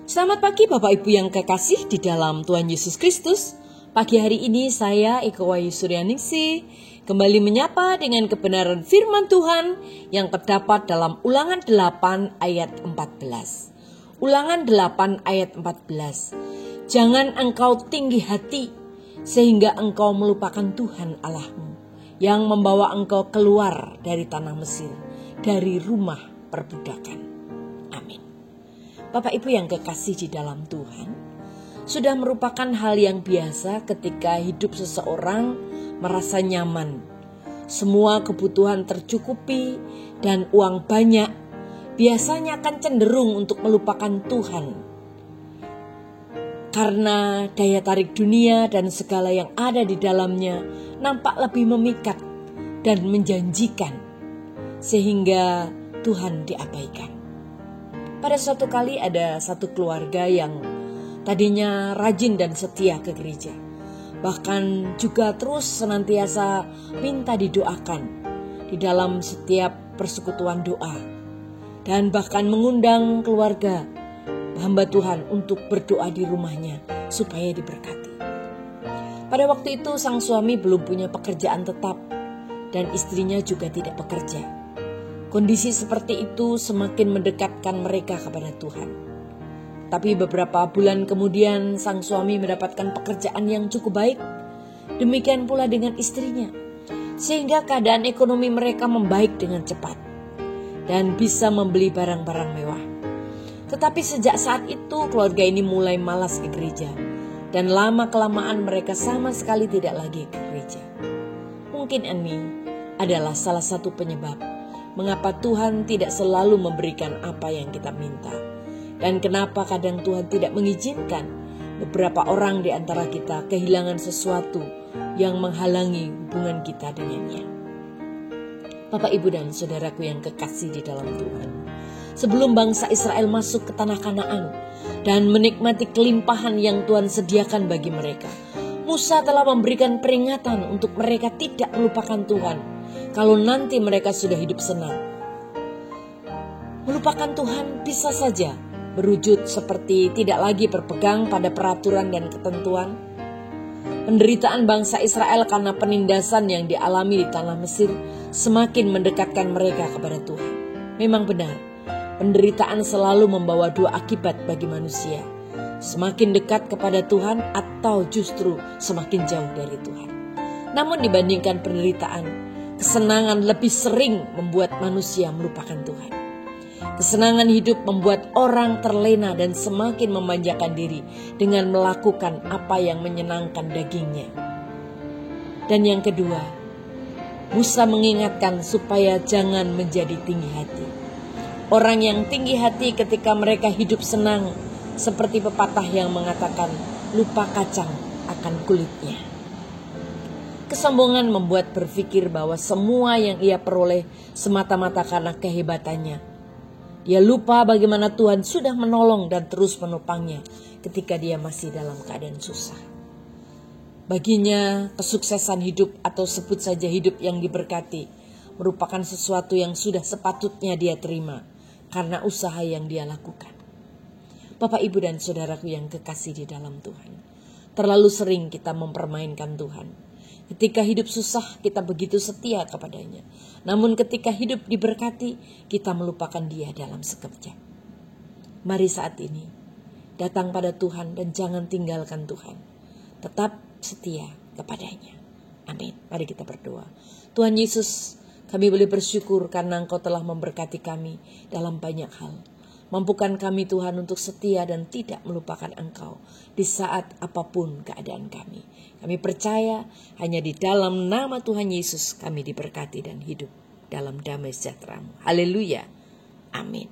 Selamat pagi Bapak Ibu yang kekasih di dalam Tuhan Yesus Kristus. Pagi hari ini saya Eko Wahyu Suryaningsih kembali menyapa dengan kebenaran firman Tuhan yang terdapat dalam Ulangan 8 ayat 14. Ulangan 8 ayat 14. Jangan engkau tinggi hati sehingga engkau melupakan Tuhan Allahmu yang membawa engkau keluar dari tanah Mesir, dari rumah perbudakan. Amin. Bapak Ibu yang kekasih di dalam Tuhan, sudah merupakan hal yang biasa ketika hidup seseorang merasa nyaman. Semua kebutuhan tercukupi dan uang banyak, biasanya akan cenderung untuk melupakan Tuhan. Karena daya tarik dunia dan segala yang ada di dalamnya nampak lebih memikat dan menjanjikan, sehingga Tuhan diabaikan. Pada suatu kali ada satu keluarga yang tadinya rajin dan setia ke gereja. Bahkan juga terus senantiasa minta didoakan di dalam setiap persekutuan doa. Dan bahkan mengundang keluarga hamba Tuhan untuk berdoa di rumahnya supaya diberkati. Pada waktu itu sang suami belum punya pekerjaan tetap dan istrinya juga tidak bekerja. Kondisi seperti itu semakin mendekatkan mereka kepada Tuhan. Tapi beberapa bulan kemudian sang suami mendapatkan pekerjaan yang cukup baik. Demikian pula dengan istrinya. Sehingga keadaan ekonomi mereka membaik dengan cepat. Dan bisa membeli barang-barang mewah. Tetapi sejak saat itu keluarga ini mulai malas ke gereja. Dan lama-kelamaan mereka sama sekali tidak lagi ke gereja. Mungkin ini adalah salah satu penyebab mengapa Tuhan tidak selalu memberikan apa yang kita minta. Dan kenapa kadang Tuhan tidak mengizinkan beberapa orang di antara kita kehilangan sesuatu yang menghalangi hubungan kita dengannya. Bapak, Ibu, dan saudaraku yang kekasih di dalam Tuhan. Sebelum bangsa Israel masuk ke tanah Kanaan dan menikmati kelimpahan yang Tuhan sediakan bagi mereka, Musa telah memberikan peringatan untuk mereka tidak melupakan Tuhan. Kalau nanti mereka sudah hidup senang. Melupakan Tuhan bisa saja berwujud seperti tidak lagi berpegang pada peraturan dan ketentuan. Penderitaan bangsa Israel karena penindasan yang dialami di tanah Mesir semakin mendekatkan mereka kepada Tuhan. Memang benar, penderitaan selalu membawa dua akibat bagi manusia. Semakin dekat kepada Tuhan atau justru semakin jauh dari Tuhan. Namun dibandingkan penderitaan, kesenangan lebih sering membuat manusia melupakan Tuhan. Kesenangan hidup membuat orang terlena dan semakin memanjakan diri dengan melakukan apa yang menyenangkan dagingnya. Dan yang kedua, Musa mengingatkan supaya jangan menjadi tinggi hati. Orang yang tinggi hati ketika mereka hidup senang, seperti pepatah yang mengatakan, lupa kacang akan kulitnya. Kesombongan membuat berpikir bahwa semua yang ia peroleh semata-mata karena kehebatannya. Dia lupa bagaimana Tuhan sudah menolong dan terus menopangnya ketika dia masih dalam keadaan susah. Baginya kesuksesan hidup atau sebut saja hidup yang diberkati merupakan sesuatu yang sudah sepatutnya dia terima karena usaha yang dia lakukan. Bapak, Ibu, dan saudaraku yang kekasih di dalam Tuhan. Terlalu sering kita mempermainkan Tuhan. Ketika hidup susah kita begitu setia kepadanya. Namun ketika hidup diberkati kita melupakan dia dalam sekejap. Mari saat ini datang pada Tuhan dan jangan tinggalkan Tuhan. Tetap setia kepadanya. Amin. Mari kita berdoa. Tuhan Yesus, kami boleh bersyukur karena Engkau telah memberkati kami dalam banyak hal. Mampukan kami Tuhan untuk setia dan tidak melupakan Engkau di saat apapun keadaan kami. Kami percaya hanya di dalam nama Tuhan Yesus kami diberkati dan hidup dalam damai sejahtera-Mu. Haleluya. Amin.